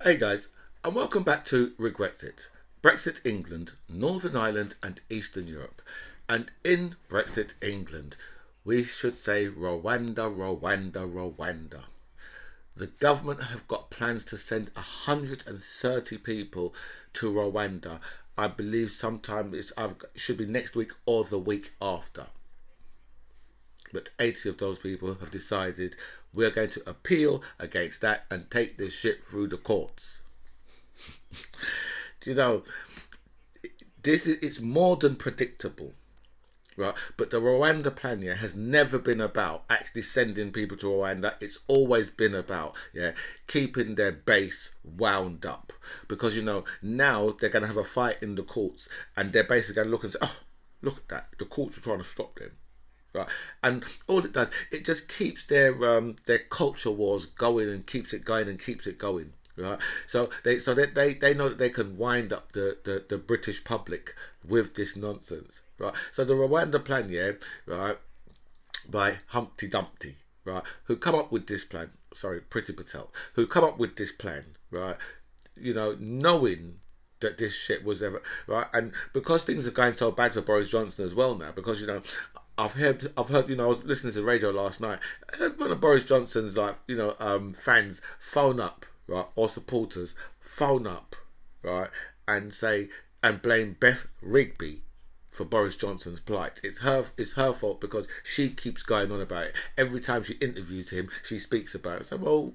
Hey guys, and welcome back to Brexit. Brexit England, Northern Ireland and Eastern Europe. And in Brexit England, we should say Rwanda, Rwanda, Rwanda. The government have got plans to send 130 people to Rwanda. I believe sometime it should be next week or the week after. But 80 of those people have decided we're going to appeal against that and take this shit through the courts. Do you know, it's more than predictable, right? But the Rwanda plan, has never been about actually sending people to Rwanda. It's always been about, keeping their base wound up. Because, now they're going to have a fight in the courts and they're basically going to look and say, oh, look at that. The courts are trying to stop them. Right. And all it does, it just keeps their culture wars going and keeps it going and keeps it going. Right. So they know that they can wind up the British public with this nonsense. Right. So the Rwanda plan, right, by Humpty Dumpty, right, who come up with this plan, Priti Patel, who come up with this plan, right, knowing that this shit was ever right, and because things are going so bad for Boris Johnson as well now, because I've heard, I was listening to the radio last night. I heard one of Boris Johnson's fans phone up, right, or supporters phone up, right, and say and blame Beth Rigby for Boris Johnson's plight. It's her fault because she keeps going on about it. Every time she interviews him, she speaks about it. So, well,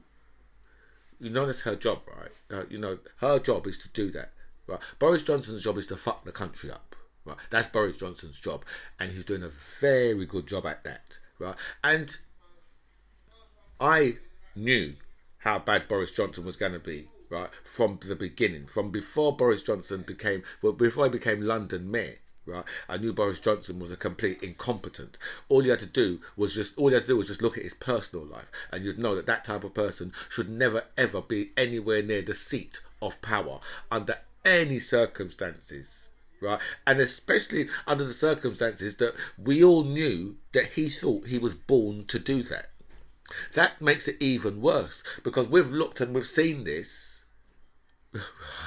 that's her job, right? Her job is to do that, right? Boris Johnson's job is to fuck the country up. Right, that's Boris Johnson's job, and he's doing a very good job at that. Right, and I knew how bad Boris Johnson was going to be. Right, from the beginning, from before before he became London mayor. Right, I knew Boris Johnson was a complete incompetent. All you had to do was just look at his personal life, and you'd know that type of person should never ever be anywhere near the seat of power under any circumstances. Right, and especially under the circumstances that we all knew that he thought he was born to do that. That makes it even worse because we've looked and we've seen this,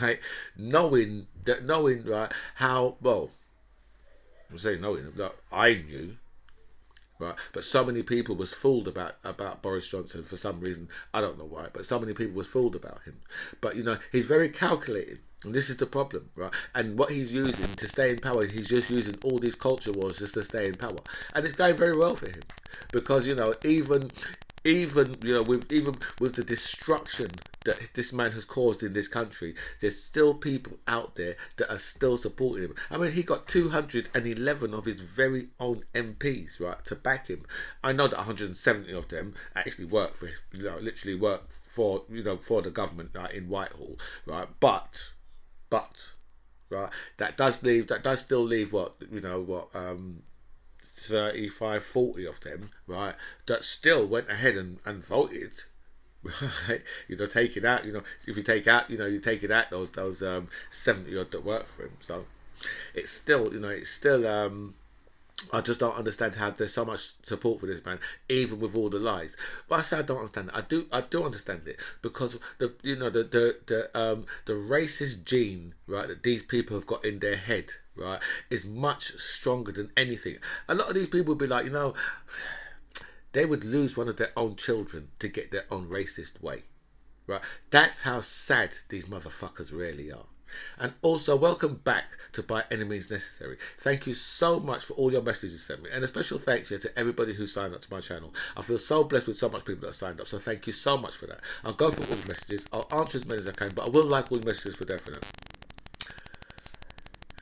right? Knowing right how well. I'm saying knowing that I knew. Right, but so many people was fooled about Boris Johnson for some reason. I don't know why, but so many people was fooled about him. But he's very calculated, and this is the problem, right? And what he's using to stay in power, he's just using all these culture wars just to stay in power, and it's going very well for him because even with the destruction that this man has caused in this country, there's still people out there that are still supporting him. I mean, he got 211 of his very own MPs, right, to back him. I know that 170 of them actually work for, literally work for, for the government, right, in Whitehall, right. But, right, that does still leave 35, 40 of them, right, that still went ahead and voted. Right, taking out, if you take out, you take it out those 70 odd that work for him. So it's still, I just don't understand how there's so much support for this man, even with all the lies. But I say I don't understand it. I do understand it because the racist gene, right, that these people have got in their head, right, is much stronger than anything. A lot of these people would be like, they would lose one of their own children to get their own racist way. Right? That's how sad these motherfuckers really are. And also, welcome back to By Any Means Necessary. Thank you so much for all your messages you sent me. And a special thanks here to everybody who signed up to my channel. I feel so blessed with so much people that have signed up. So thank you so much for that. I'll go through all the messages. I'll answer as many as I can. But I will like all the messages for definite.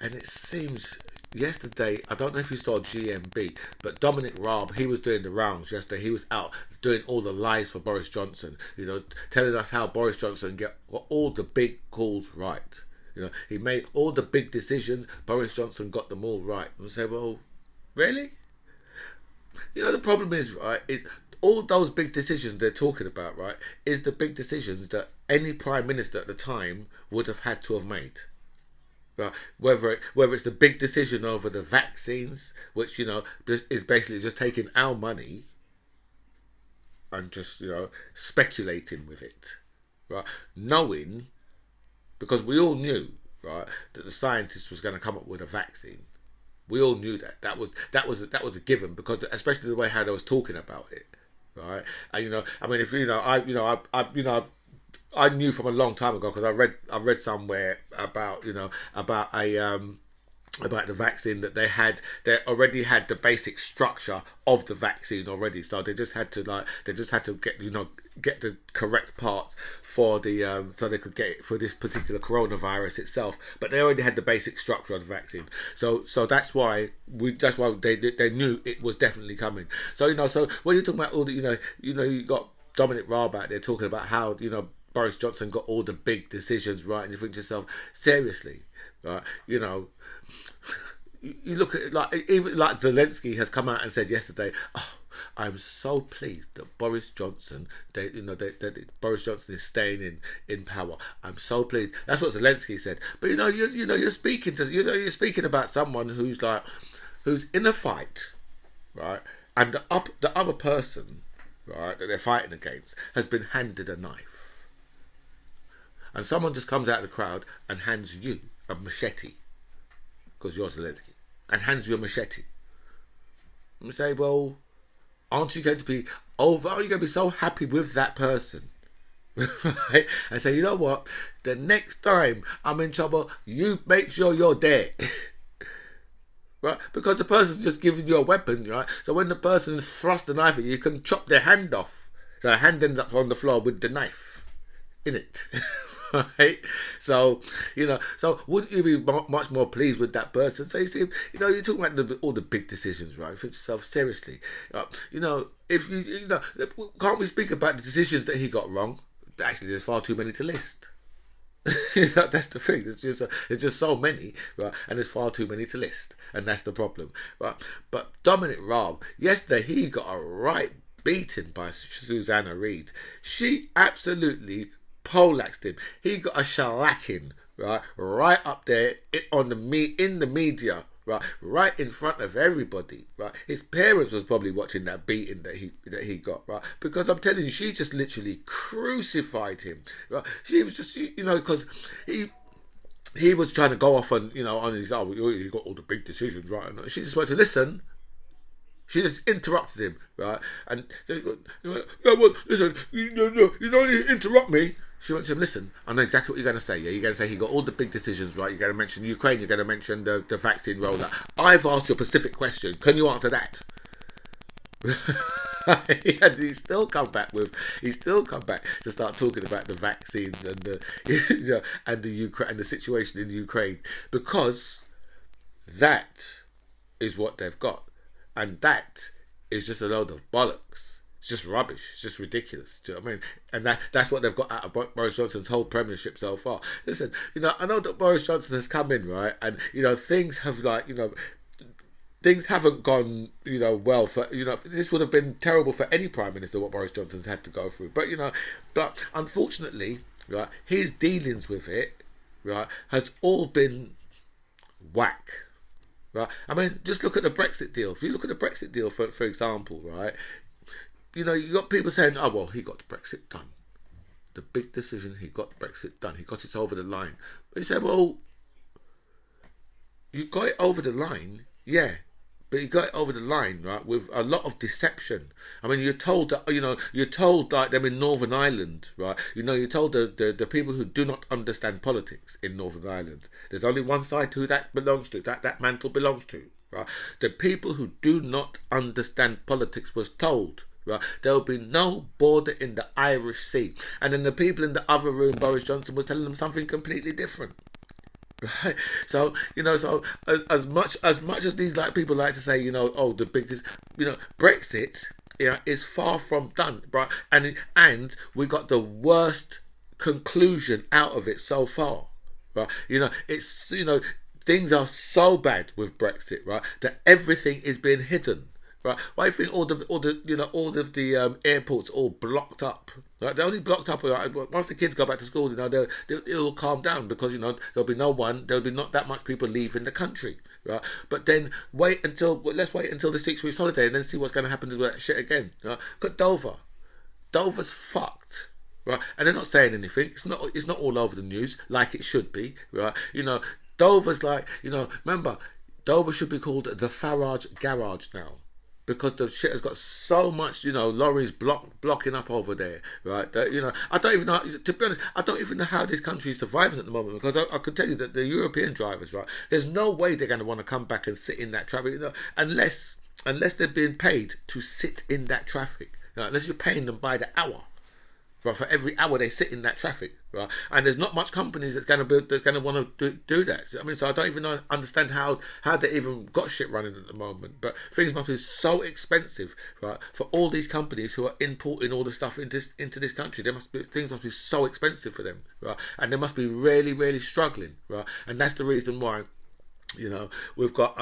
And it seems yesterday, I don't know if you saw GMB, but Dominic Raab, he was doing the rounds yesterday. He was out doing all the lies for Boris Johnson, telling us how Boris Johnson got all the big calls right. He made all the big decisions. Boris Johnson got them all right. And we say, well, really? The problem is, right, is all those big decisions they're talking about, right, is the big decisions that any Prime Minister at the time would have had to have made. Whether it's the big decision over the vaccines, which is basically just taking our money and just speculating with it, right? Knowing, because we all knew, right, that the scientist was going to come up with a vaccine. We all knew that. That was a given, because especially the way how they was talking about it, right? And I mean, if I knew from a long time ago, because I read somewhere about about the vaccine, that they already had the basic structure of the vaccine already, so they just had to get the correct parts for the so they could get it for this particular coronavirus itself, but they already had the basic structure of the vaccine, so that's why they knew it was definitely coming. So when you're talking about all the you got Dominic Raab out there talking about how Boris Johnson got all the big decisions right, and you think to yourself, seriously, right? You look at it, like even like Zelensky has come out and said yesterday, "Oh, I'm so pleased that Boris Johnson, that Boris Johnson is staying in power. I'm so pleased." That's what Zelensky said. But you're speaking about someone who's in a fight, right? And the other person, right, that they're fighting against has been handed a knife, and someone just comes out of the crowd and hands you a machete, because you're Zelensky, and hands you a machete. And say, well, aren't you going to be so happy with that person? Right? And say, you know what? The next time I'm in trouble, you make sure you're there. Right? Because the person's just giving you a weapon, right? So when the person thrusts the knife at you, you can chop their hand off. So the hand ends up on the floor with the knife in it. Right? So wouldn't you be much more pleased with that person? So you see, you're talking about all the big decisions, right? For yourself, seriously, if can't we speak about the decisions that he got wrong? Actually, there's far too many to list. That's the thing. There's just so many, right? And there's far too many to list, and that's the problem, right? But Dominic Raab, yesterday, he got a right beating by Susanna Reid. She absolutely poleaxed him. He got a shellacking, right up there in the media, right in front of everybody, right. His parents was probably watching that beating that he got, right, because I'm telling you, she just literally crucified him, right. She was just, because he was trying to go off on his, you got all the big decisions, right, and she just went to listen. She just interrupted him, right, and said, yeah, well, listen, you don't need to interrupt me. She went to him, listen, I know exactly what you're going to say. Yeah, you're going to say he got all the big decisions right. You're going to mention Ukraine. You're going to mention the vaccine rollout. I've asked you a specific question. Can you answer that? And he's still come back to start talking about the vaccines and the Ukraine and the situation in Ukraine, because that is what they've got, and that is just a load of bollocks. It's just rubbish. It's just ridiculous. Do you know what I mean? And that's what they've got out of Boris Johnson's whole premiership so far. Listen, I know that Boris Johnson has come in, right, and things have things haven't gone well for this would have been terrible for any prime minister what Boris Johnson's had to go through. But unfortunately, right, his dealings with it, right, has all been whack. Right? I mean, just look at the Brexit deal. If you look at the Brexit deal, for example, right, you got people saying, oh, well, he got Brexit done. The big decision, he got Brexit done. He got it over the line. But he said, well, you got it over the line, yeah. But you got it over the line, right, with a lot of deception. I mean, you're told that, you're told like them in Northern Ireland, right? You're told the people who do not understand politics in Northern Ireland. There's only one side who that belongs to, that mantle belongs to, right? The people who do not understand politics was told, right, there will be no border in the Irish Sea. And then the people in the other room, Boris Johnson was telling them something completely different. Right, so as much as these people like to say, oh, the big, Brexit, is far from done, right? And we got the worst conclusion out of it so far, right? It's things are so bad with Brexit, right, that everything is being hidden. Right? Why do you think all of the airports all blocked up? Right? They're only blocked up. Right? Once the kids go back to school, it'll calm down, because there'll be not that much people leaving the country. Right? But then let's wait until the 6 weeks holiday and then see what's going to happen to that shit again. Right? Got Dover's fucked. right? And they're not saying anything. It's not all over the news like it should be, right? Dover's like, remember, Dover should be called the Farage Garage now. Because the shit has got so much, lorries blocking up over there, right? That, I don't even know. To be honest, I don't even know how this country is surviving at the moment. Because I could tell you that the European drivers, right? There's no way they're going to want to come back and sit in that traffic, unless they're being paid to sit in that traffic, unless you're paying them by the hour. Right, for every hour they sit in that traffic, right? And there's not much companies that's going to want to do that. So I don't even understand how they even got shit running at the moment. But things must be so expensive, right? For all these companies who are importing all the stuff into this country, things must be so expensive for them, right? And they must be really, really struggling, right? And that's the reason why, we've got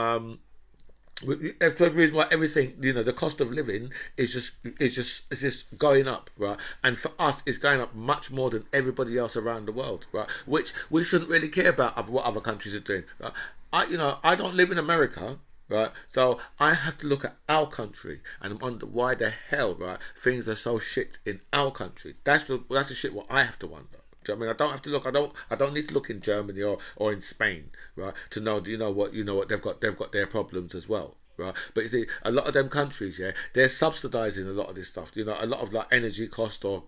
that's the reason why everything, the cost of living is just going up, right? And for us, it's going up much more than everybody else around the world, right? Which we shouldn't really care about what other countries are doing. Right? I don't live in America, right? So I have to look at our country and wonder why the hell, right, things are so shit in our country. That's the shit what I have to wonder. Do you know what I mean? I don't have to look. I don't need to look in Germany or in Spain, right, to know. What they've got their problems as well, right? But you see, a lot of them countries, yeah, they're subsidising a lot of this stuff. A lot of like energy cost or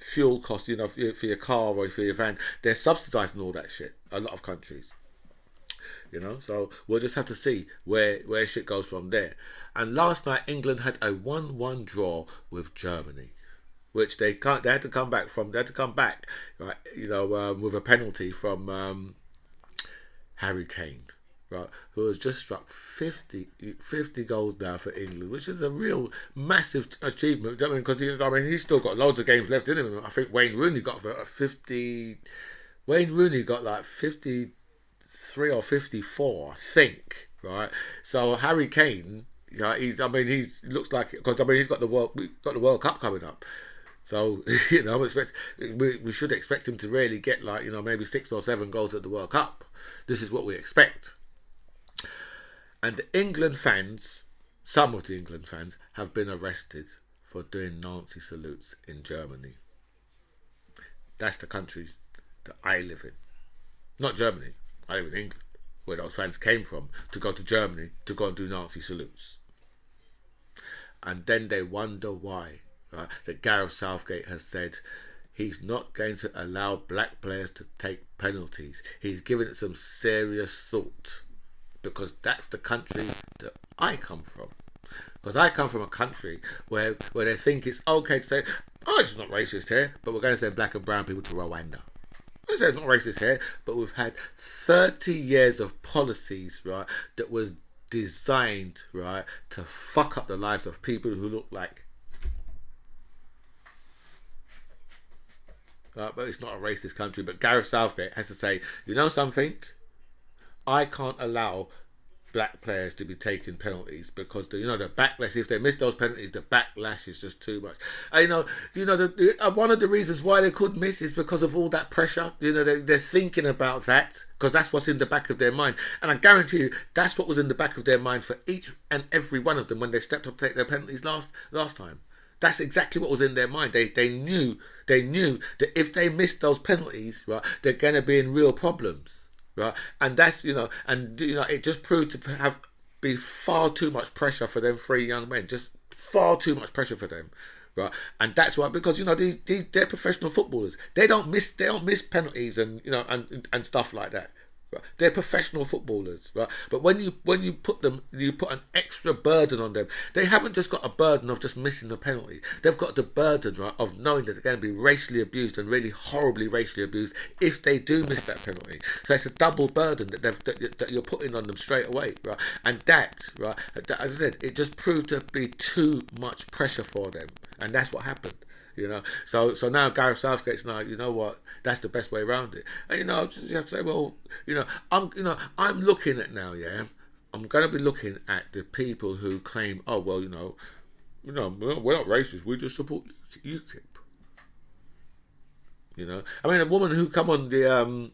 fuel cost, for your car or for your van, they're subsidising all that shit. A lot of countries, So we'll just have to see where shit goes from there. And last night, England had a 1-1 draw with Germany, which they had to come back, right? With a penalty from Harry Kane, right, who has just struck 50 goals now for England, which is a real massive achievement. Because he's still got loads of games left in him. I think Wayne Rooney got 50. Wayne Rooney got like 53 or 54, I think, right? So Harry Kane, he's looks like, because he's got the World Cup coming up. So, we should expect him to really get maybe 6 or 7 goals at the World Cup. This is what we expect. And the England fans, some of the England fans, have been arrested for doing Nazi salutes in Germany. That's the country that I live in. Not Germany. I live in England, where those fans came from, to go to Germany to go and do Nazi salutes. And then they wonder why. Right, that Gareth Southgate has said he's not going to allow black players to take penalties. He's given it some serious thought, because that's the country that I come from. Because I come from a country where they think it's okay to say, it's not racist here, but we're going to send black and brown people to Rwanda. I say it's not racist here, but we've had 30 years of policies, right, that was designed, right, to fuck up the lives of people who look like. But it's not a racist country. But Gareth Southgate has to say, you know something? I can't allow black players to be taking penalties, because the backlash, if they miss those penalties, the backlash is just too much. And, one of the reasons why they could miss is because of all that pressure. They're thinking about that, because that's what's in the back of their mind. And I guarantee you, that's what was in the back of their mind for each and every one of them when they stepped up to take their penalties last time. That's exactly what was in their mind. They knew that if they missed those penalties, right, they're going to be in real problems, right? And that's it just proved to be far too much pressure for them 3 young men, just far too much pressure for them, right? And that's why, because they're professional footballers. They don't miss penalties and stuff like that. Right? They're professional footballers, right? But when you put an extra burden on them. They haven't just got a burden of just missing the penalty. They've got the burden, right, of knowing that they're going to be racially abused, and really horribly racially abused, if they do miss that penalty. So it's a double burden that you're putting on them straight away, right? And that, right, as I said, it just proved to be too much pressure for them, and that's what happened. So now Gareth Southgate's now, what, that's the best way around it. And you have to say, well, I'm looking at now, yeah, I'm going to be looking at the people who claim, oh well, we're not racist, we just support UKIP. A woman who come on the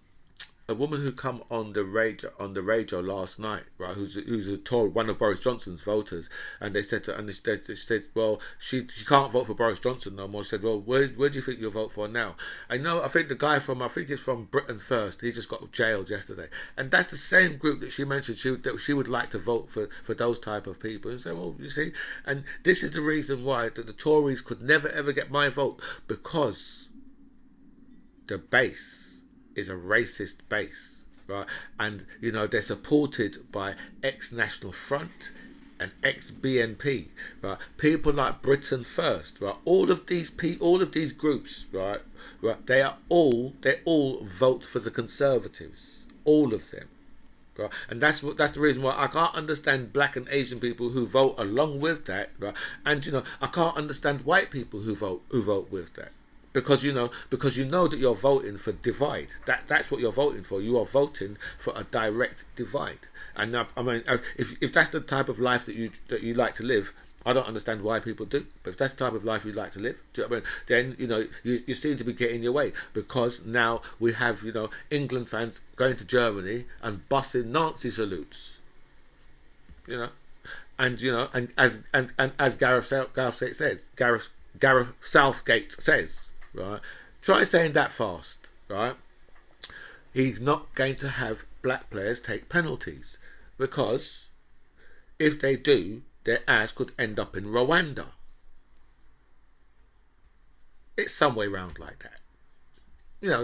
a woman who come on the radio last night, right? Who's a Tory, one of Boris Johnson's voters, and they said to, and they said, well, she can't vote for Boris Johnson no more. She said, well, where do you think you'll vote for now? I think the guy from, I think it's from Britain First. He just got jailed yesterday, and that's the same group that she mentioned. That she would like to vote for those type of people. And so, well, you see, and this is the reason why that the Tories could never ever get my vote, because the base is a racist base, right? And they're supported by ex-National Front and ex-BNP, right? People like Britain First, right? All of these groups, right? They all vote for the Conservatives, all of them. Right? And that's the reason why I can't understand black and Asian people who vote along with that, right? And I can't understand white people who vote with that. Because you know that you're voting for divide. That's what you're voting for. You are voting for a direct divide. And if that's the type of life that you like to live, I don't understand why people do. But if that's the type of life you like to live, do you know what I mean? Then you seem to be getting your way, because now we have England fans going to Germany and bussing Nazi salutes. And as Gareth Southgate says. Right, try saying that fast. Right, he's not going to have black players take penalties, because if they do, their ass could end up in Rwanda. It's some way round like that.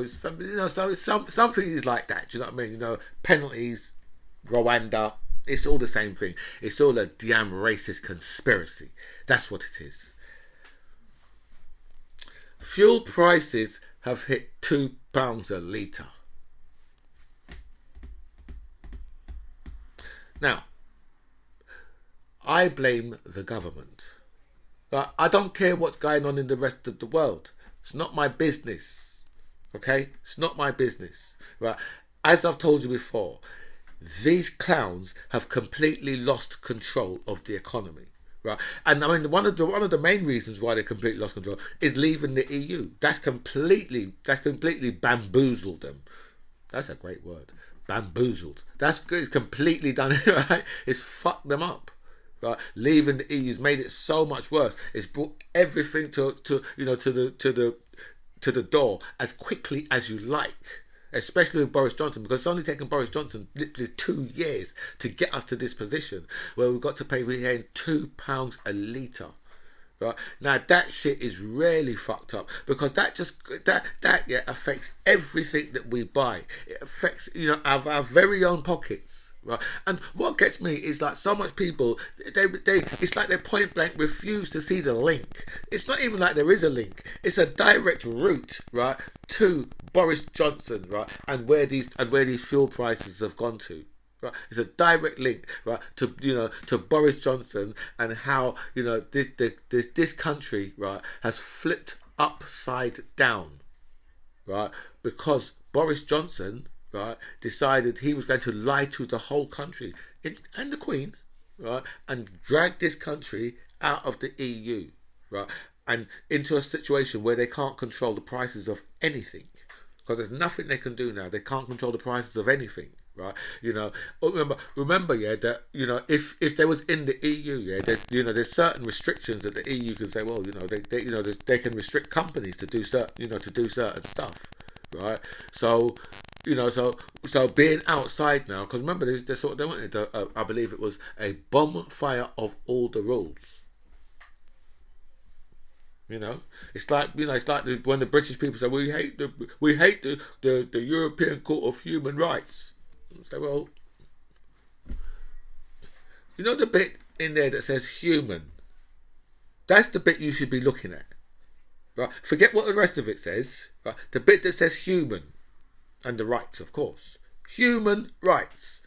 Something is like that. Do you know what I mean? Penalties, Rwanda. It's all the same thing. It's all a damn racist conspiracy. That's what it is. Fuel prices have hit £2 a litre. Now, I blame the government. I don't care what's going on in the rest of the world. It's not my business. Okay? It's not my business. Right? As I've told you before, these clowns have completely lost control of the economy. Right, and I mean one of the main reasons why they completely lost control is leaving the EU. That's completely bamboozled them. That's a great word, bamboozled. That's good. It's completely done it. Right, it's fucked them up. Right, leaving the EU's made it so much worse. It's brought everything to the door as quickly as you like. Especially with Boris Johnson, because it's only taken Boris Johnson literally 2 years to get us to this position where we've got to pay £2 a litre. Right? Now that shit is really fucked up, because that affects everything that we buy. It affects our very own pockets. Right, and what gets me is like so much people, it's like they point blank refuse to see the link. It's not even like there is a link. It's a direct route, right, to Boris Johnson, right, and where these fuel prices have gone to. Right, it's a direct link, right, to Boris Johnson, and how this country, right, has flipped upside down, right, because Boris Johnson, right, decided he was going to lie to the whole country and the Queen, right, and drag this country out of the EU, right, and into a situation where they can't control the prices of anything, because there's nothing they can do now. They can't control the prices of anything, right? Remember, yeah, that if they was in the EU, yeah, there's certain restrictions that the EU can say. Well, they can restrict companies to do certain stuff, right? So being outside now, because remember, they wanted I believe it was a bonfire of all the rules. It's like when the British people say we hate the European Court of Human Rights. I say, well, the bit in there that says human. That's the bit you should be looking at. Right? Forget what the rest of it says. Right? The bit that says human. And the rights, of course. Human rights.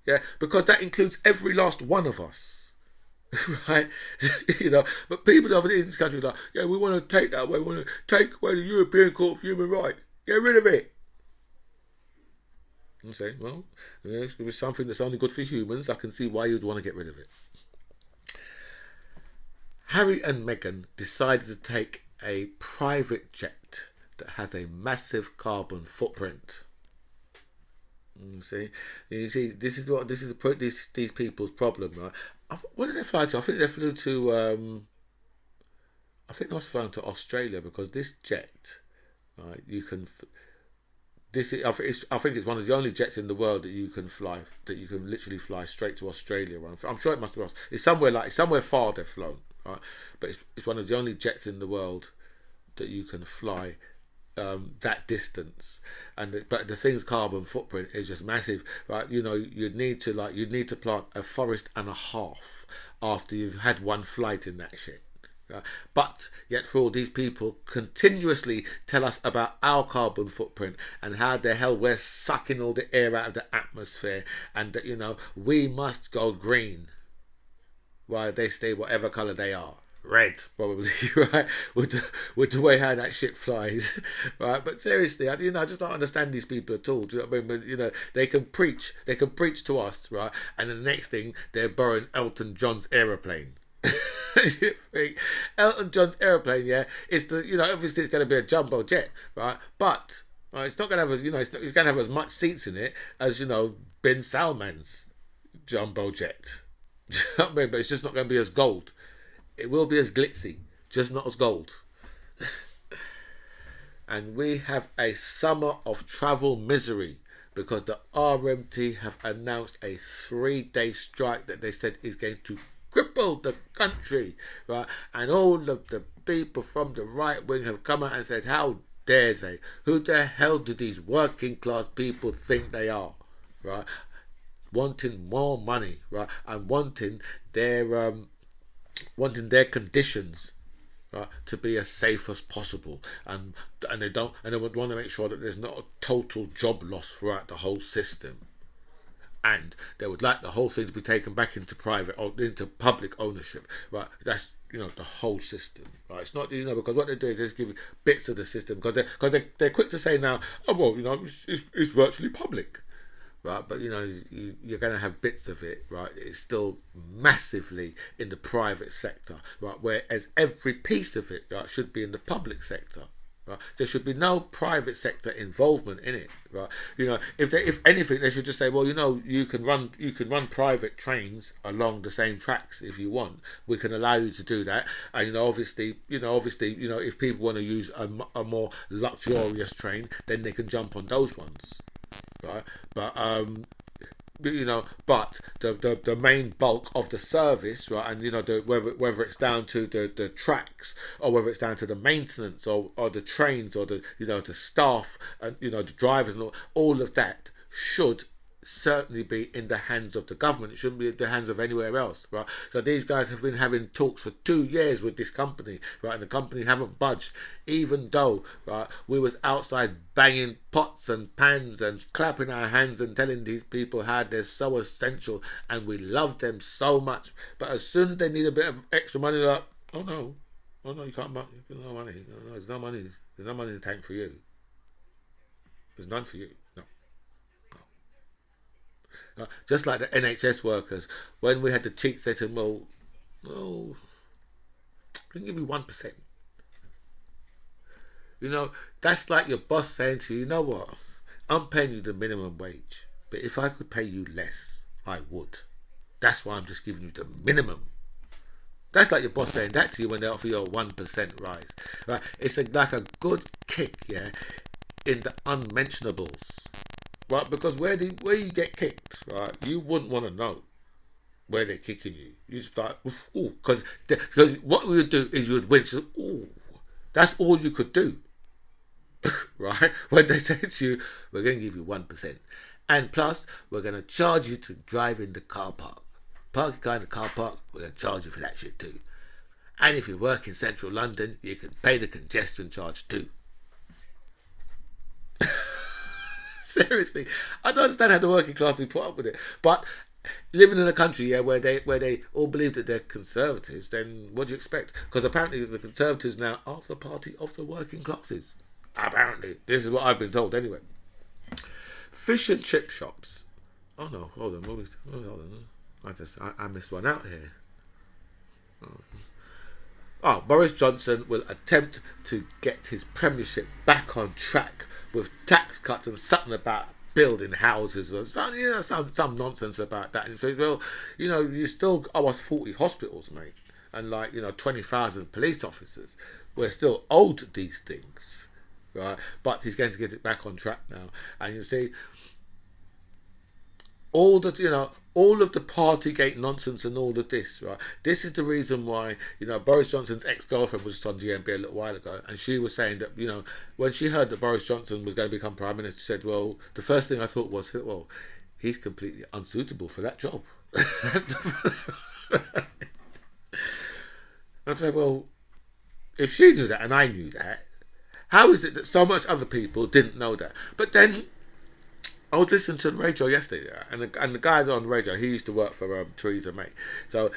Yeah, because that includes every last one of us. Right? But people over in this country are like, yeah, we want to take that away. We want to take away the European Court of Human Rights. Get rid of it. I'm saying, well, if it was something that's only good for humans, I can see why you'd want to get rid of it. Harry and Meghan decided to take a private jet that has a massive carbon footprint. You see, this is these people's problem, right? Where did they fly to? I think they flew to. I think they was flying to Australia because this jet, right? You can. This is, I think it's one of the only jets in the world that you can fly, that you can literally fly straight to Australia. I'm sure it must be. It's somewhere it's somewhere far they've flown, right? But it's one of the only jets in the world that you can fly that distance. But the thing's carbon footprint is just massive, right? You know, you'd need to plant a forest and a half after you've had one flight in that shit. But yet, for all these people continuously tell us about our carbon footprint and how the hell we're sucking all the air out of the atmosphere, and that we must go green while they stay whatever color they are. Red, probably, right? With the way how that shit flies, right? But seriously, I just don't understand these people at all. Do you know what I mean? But, they can preach to us, right? And the next thing, they're borrowing Elton John's aeroplane. Elton John's aeroplane, yeah, it's obviously it's going to be a jumbo jet, right? But it's not going to have it's going to have as much seats in it as Ben Salman's jumbo jet. Do you know what I mean? But it's just not going to be as gold. It will be as glitzy, just not as gold. And we have a summer of travel misery because the RMT have announced a 3-day strike that they said is going to cripple the country, right? And all of the people from the right wing have come out and said, how dare they? Who the hell do these working class people think they are, right? Wanting more money, right? And wanting their conditions, right, to be as safe as possible, and they would want to make sure that there's not a total job loss throughout the whole system, and they would like the whole thing to be taken back into public ownership, right? That's the whole system, right? It's not because what they do is they just give you bits of the system because they're quick to say now, oh well, it's virtually public. Right, but you're going to have bits of it, right? It's still massively in the private sector, right? Whereas every piece of it, right, should be in the public sector, right? There should be no private sector involvement in it, right? If anything, they should just say, well, you can run private trains along the same tracks if you want. We can allow you to do that, and obviously, if people want to use a more luxurious train, then they can jump on those ones. Right, but the main bulk of the service, right, and whether it's down to the tracks or whether it's down to the maintenance or the trains or the staff and the drivers and all of that should certainly be in the hands of the government. It shouldn't be in the hands of anywhere else, right? So these guys have been having talks for 2 years with this company, right, and the company haven't budged, even though, right, we was outside banging pots and pans and clapping our hands and telling these people how they're so essential and we love them so much. But as soon as they need a bit of extra money, they're like, oh no, you can't, there's no money, there's no money in the tank for you. There's none for you. No. Just like the NHS workers, when we had the cheats, they said, well, we can give you 1%. That's like your boss saying to you, you know what, I'm paying you the minimum wage, but if I could pay you less, I would. That's why I'm just giving you the minimum. That's like your boss saying that to you when they offer you a 1% rise. Right? It's like a good kick, yeah, in the unmentionables. Right, because where you get kicked, right, you wouldn't want to know where they're kicking you. You just like, ooh, because what we would do is you would wince, ooh, that's all you could do, right? When they say to you, we're going to give you 1%, and plus we're going to charge you to drive in the car park. Park your car in the car park, we're going to charge you for that shit too. And if you work in central London, you can pay the congestion charge too. Seriously, I don't understand how the working class will put up with it. But living in a country, yeah, where they all believe that they're conservatives, then what do you expect? Because apparently the conservatives now are the party of the working classes. Apparently, this is what I've been told anyway. Fish and chip shops. Oh no, hold on, I missed one out here. Boris Johnson will attempt to get his premiership back on track with tax cuts and something about building houses or some, some nonsense about that. And so, well, you still owe us 40 hospitals, mate, and 20,000 police officers. We're still owed these things, right? But he's going to get it back on track now. And you see, all of the Partygate nonsense and all of this, right? This is the reason why, Boris Johnson's ex-girlfriend was just on GMB a little while ago, and she was saying that, when she heard that Boris Johnson was going to become Prime Minister, she said, well, the first thing I thought was, well, he's completely unsuitable for that job. I'm saying, well, if she knew that and I knew that, how is it that so much other people didn't know that? But then I was listening to the radio yesterday, and the guy on the radio, he used to work for Theresa May. So,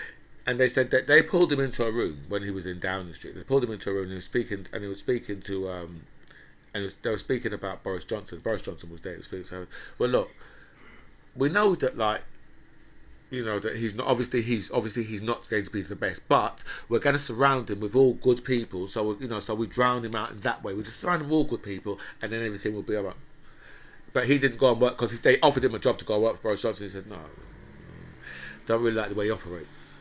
and they said that they pulled him into a room when he was in Downing Street. They pulled him into a room and he was speaking to they were speaking about Boris Johnson. Boris Johnson was there. He was speaking. So, well, look, we know that that he's not going to be the best, but we're going to surround him with all good people. So so we drown him out in that way. We just surround him with all good people, and then everything will be alright. But he didn't go and work because they offered him a job to go work for Boris Johnson. He said, no, don't really like the way he operates.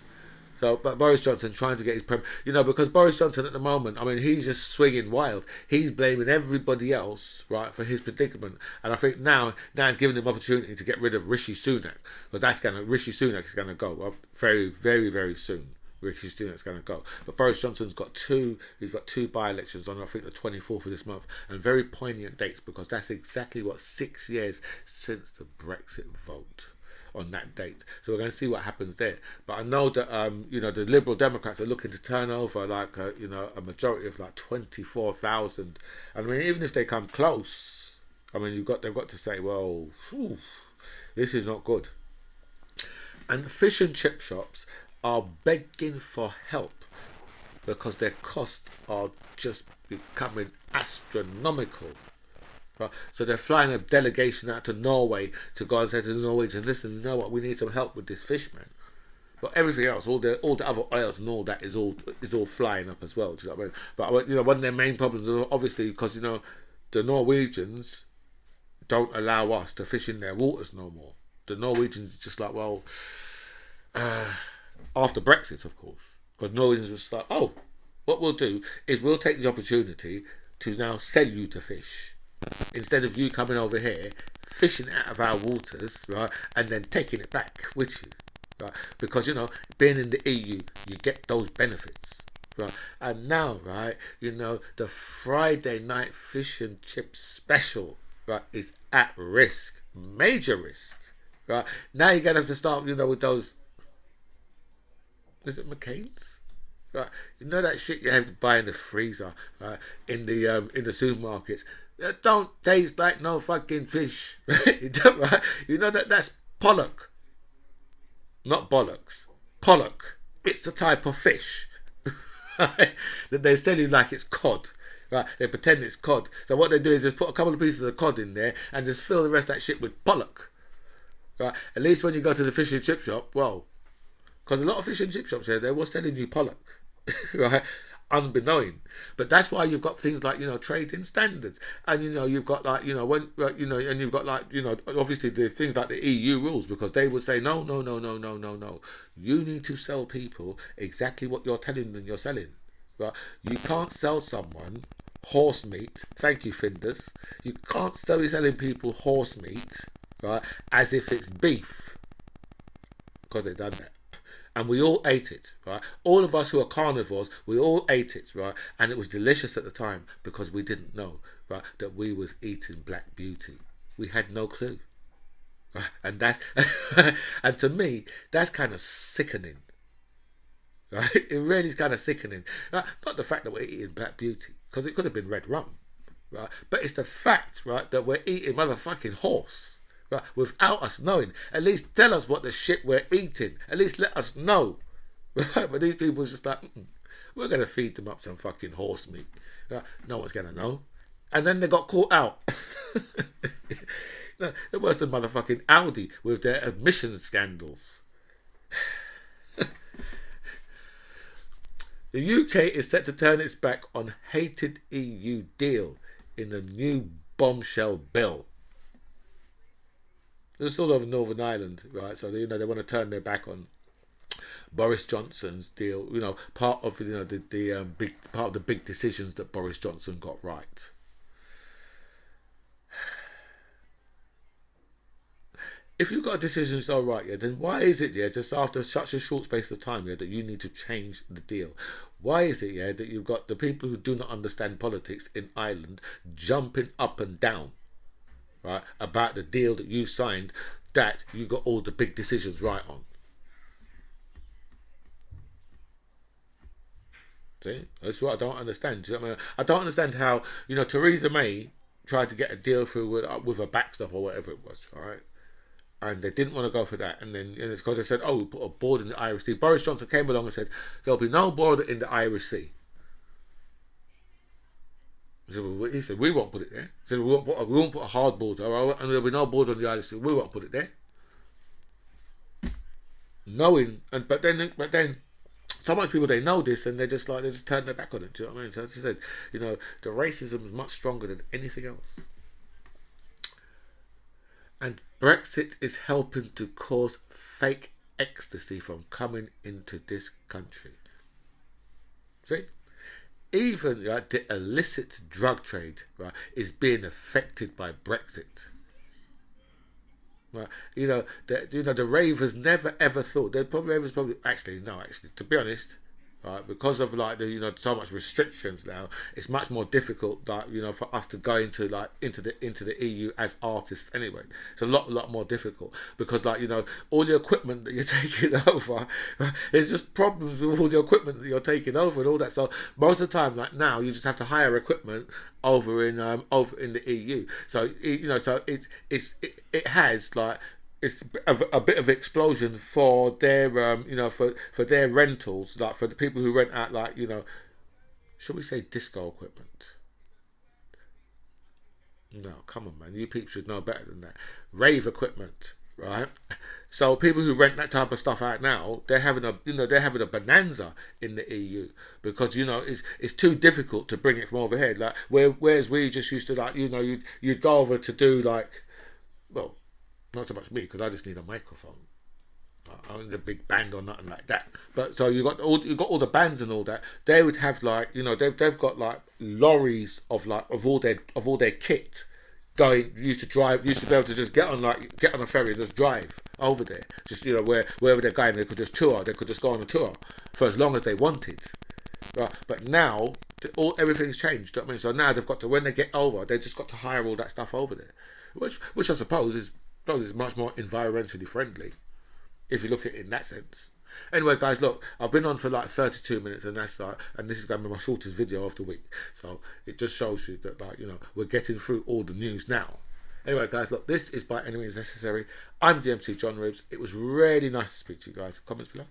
So, but Boris Johnson trying to get his because Boris Johnson at the moment, I mean, he's just swinging wild. He's blaming everybody else, right, for his predicament. And I think now it's giving him opportunity to get rid of Rishi Sunak, but Rishi Sunak is going to go very, very, very soon. Rishi Sunak's going to go, but Boris Johnson's got two by-elections on, I think, the 24th of this month, and very poignant dates because that's exactly 6 years since the Brexit vote on that date. So we're going to see what happens there. But I know that the Liberal Democrats are looking to turn over a majority of 24,000. I mean, even if they come close, I mean they've got to say, well, this is not good. And fish and chip shops are begging for help because their costs are just becoming astronomical. Right? So they're flying a delegation out to Norway to go and say to the Norwegians, listen, you know what, we need some help with this fish, man. But everything else, all the other oils and all that is all flying up as well. Do you know what I mean? But one of their main problems is obviously because the Norwegians don't allow us to fish in their waters no more. The Norwegians are just like, well, after Brexit, of course, because Norwegians was like, oh, what we'll do is we'll take the opportunity to now sell you to fish instead of you coming over here fishing out of our waters, right, and then taking it back with you, right? Because being in the EU, you get those benefits, right? And now, right, the Friday night fish and chips special, right, is at risk, major risk, right? Now you're gonna have to start, with those. Is it McCain's? Right, that shit you have to buy in the freezer, right? In the supermarkets. Don't taste like no fucking fish, right? That's pollock, not bollocks. Pollock. It's the type of fish, right? That they sell you like it's cod, right? They pretend it's cod. So what they do is just put a couple of pieces of cod in there and just fill the rest of that shit with pollock, right? At least when you go to the fish and chip shop, well. Because a lot of fish and chip shops here, they were selling you pollock, right? Unbeknown. But that's why you've got things like, trading standards. And, you've got and you've got obviously the things like the EU rules, because they would say, no. You need to sell people exactly what you're telling them you're selling, right? You can't sell someone horse meat. Thank you, Finders. You can't be selling people horse meat, right, as if it's beef, because they've done that. And we all ate it, right? All of us who are carnivores, we all ate it, right? And it was delicious at the time because we didn't know, right, that we was eating Black Beauty. We had no clue, right? And that, and to me, that's kind of sickening, right? It really is kind of sickening. Right? Not the fact that we're eating Black Beauty, because it could have been red rum, right? But it's the fact, right, that we're eating motherfucking horse. Right, without us knowing. At least tell us what the shit we're eating. At least let us know. Right? But these people are just like, we're going to feed them up some fucking horse meat. Right? No one's going to know. And then they got caught out. No, they're worse than motherfucking Audi with their emission scandals. The UK is set to turn its back on hated EU deal in the new bombshell bill. It's sort of Northern Ireland, right? So they, they want to turn their back on Boris Johnson's deal. Part of the big part of the big decisions that Boris Johnson got right. If you've got a decision that's all right, yeah, then why is it, yeah, just after such a short space of time, yeah, that you need to change the deal? Why is it, yeah, that you've got the people who do not understand politics in Ireland jumping up and down, right, about the deal that you signed that you got all the big decisions right on? See, that's what I don't understand. Do you know what I mean? I don't understand how Theresa May tried to get a deal through with a backstop or whatever it was, right? And they didn't want to go for that. And then it's because they said, "Oh, we put a border in the Irish Sea." Boris Johnson came along and said, "There'll be no border in the Irish Sea." He said, "We won't put it there." He said, "We won't put a hard border, and there'll be no border on the Irish Sea. We won't put it there." Knowing, but then so much people they know this, and they just turn their back on it. Do you know what I mean? So as I said, the racism is much stronger than anything else. And Brexit is helping to cause fake ecstasy from coming into this country. See? Even the illicit drug trade, right, is being affected by Brexit. Right? The ravers never ever thought they'd probably actually no, actually, to be honest, right, because of so much restrictions now, it's much more difficult for us to go into the EU as artists anyway. It's a lot more difficult because all the equipment that you're taking over, right, there's just problems with all the equipment that you're taking over and all that. So most of the time, like now, you just have to hire equipment over in the EU. So so it has it's a bit of explosion for their for their rentals, like for the people who rent out should we say disco equipment? No, come on, man, you people should know better than that. Rave equipment, right? So people who rent that type of stuff out now, they're having a bonanza in the EU because it's too difficult to bring it from overhead. Like whereas we just used to you'd go over to do well, not so much me because I just need a microphone. I don't need a big band or nothing like that. But so you got all the bands and all that. They would have they've got lorries of all their kit going. Used to be able to just get on a ferry and just drive over there. Just wherever they're going, they could just tour. They could just go on a tour for as long as they wanted. Right? But now everything's changed. You know what I mean? So now they've got to, when they get over, they just got to hire all that stuff over there, which I suppose is much more environmentally friendly if you look at it in that sense. Anyway, guys, look, I've been on for 32 minutes, and and this is going to be my shortest video of the week. So it just shows you that we're getting through all the news now. Anyway, guys, look, this is By Any Means Necessary. I'm DMC John Ribs. It was really nice to speak to you guys. Comments below.